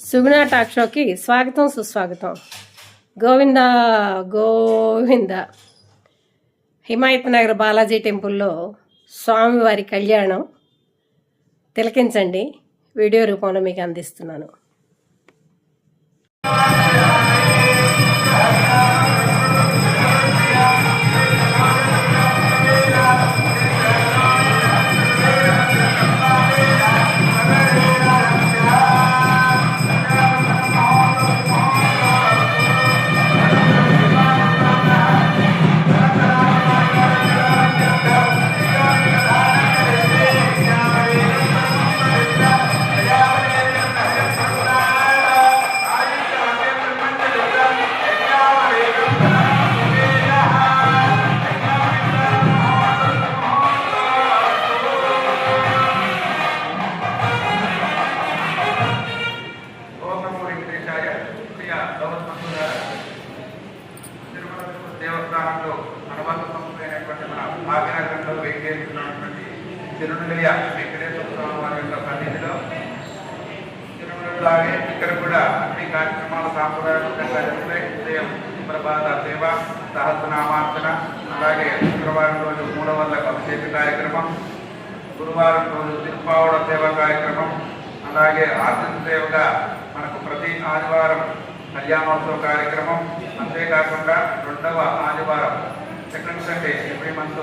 సుగుణ talk షోకి స్వాగతం సుస్వాగతం. గోవింద గోవింద. హిమాయత్ నగర్ బాలాజీ టెంపుల్లో స్వామివారి కళ్యాణం తిలకించండి. వీడియో రూపంలో మీకు అందిస్తున్నాను. దేవస్థానంలో అనుబంధ సంస్థైనటువంటి మన భాగ్యనగరంలో వెంకటేశ్వరున్నటువంటి తిరుమలయ్య వెంకటేశ్వర స్వామి వారి యొక్క సన్నిధిలో తిరుమలలాగే ఇక్కడ కూడా అన్ని కార్యక్రమాలు సాంప్రదాయకంగా జరుగుతాయి. ఉదయం ప్రభాత సేవ, సహస్రనామార్చన, అలాగే శుక్రవారం రోజు మూలవల్లకు అభిషేక కార్యక్రమం, గురువారం రోజు తిరుపావడ సేవ కార్యక్రమం, అలాగే ఆర్తిథ్య సేవగా మనకు ప్రతి ఆదివారం కళ్యాణోత్సవ కార్యక్రమం. అంతేకాకుండా రెండవ ఆదివారం సెకండ్ సండే ఎవ్రీ మంత్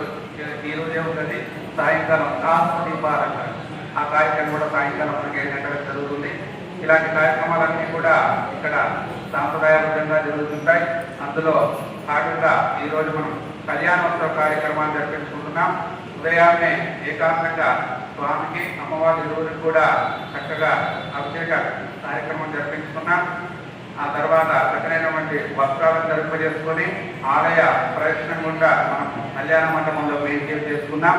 ఈరోజే ఉంటుంది సాయంకాలం దీపాలంట. ఆ కార్యక్రమం కూడా సాయంకాలం మనకి 7 గంటలకు జరుగుతుంది. ఇలాంటి కార్యక్రమాలన్నీ కూడా ఇక్కడ సాంప్రదాయబద్ధంగా జరుగుతుంటాయి. అందులో భాగంగా ఈరోజు మనం కళ్యాణోత్సవ కార్యక్రమాన్ని జరిపించుకుంటున్నాం. ఉదయాన్నే ఏకాంతంగా స్వామికి అమ్మవారి ఇరువురికి కూడా చక్కగా అభిషేక కార్యక్రమం జరిపించుకున్నాం. ఆ తర్వాత చక్కనైనటువంటి వస్త్రాలను ధరింపజేసుకొని ఆలయ ప్రదక్షిణ గుండా మనం కళ్యాణ మండపంలో వేంచేపు చేసుకున్నాం.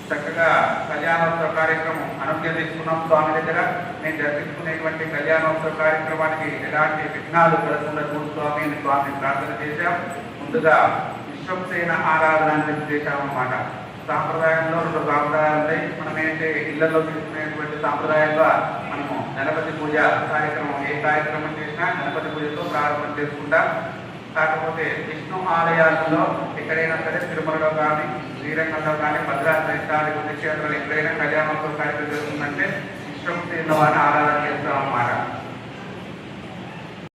చక్కగా కళ్యాణోత్సవ కార్యక్రమం అనుజ్ఞ తీసుకున్నాం. స్వామి దగ్గర నేను జరిపించుకునేటువంటి కళ్యాణోత్సవ కార్యక్రమానికి ఎలాంటి విఘ్నాలు కలగకుండా స్వామిని ప్రార్థన చేశాం. ముందుగా విశ్వసేన ఆరాధన చేశామన్నమాట. సాంప్రదాయంలో 2 సాంప్రదాయాలు ఉంటాయి. మనం ఏంటంటే ఇళ్లలో తీసుకునేటువంటి సాంప్రదాయంగా మనము గణపతి పూజ కార్యక్రమం ఏ కార్యక్రమం చేసినా గణపతి పూజతో ప్రారంభం చేసుకుంటాం. కాకపోతే విష్ణు ఆలయాలలో ఎక్కడైనా సరే తిరుమలలో కానీ శ్రీరంగంలో కానీ భద్రాద్రి ఇత్యాది పుణ్యక్షేత్రాలు ఎక్కడైనా కళ్యాణోత్సవ కార్యక్రమం జరుగుతుందంటే విశ్వసేన వారిని ఆరాధన చేస్తాం అన్నమాట.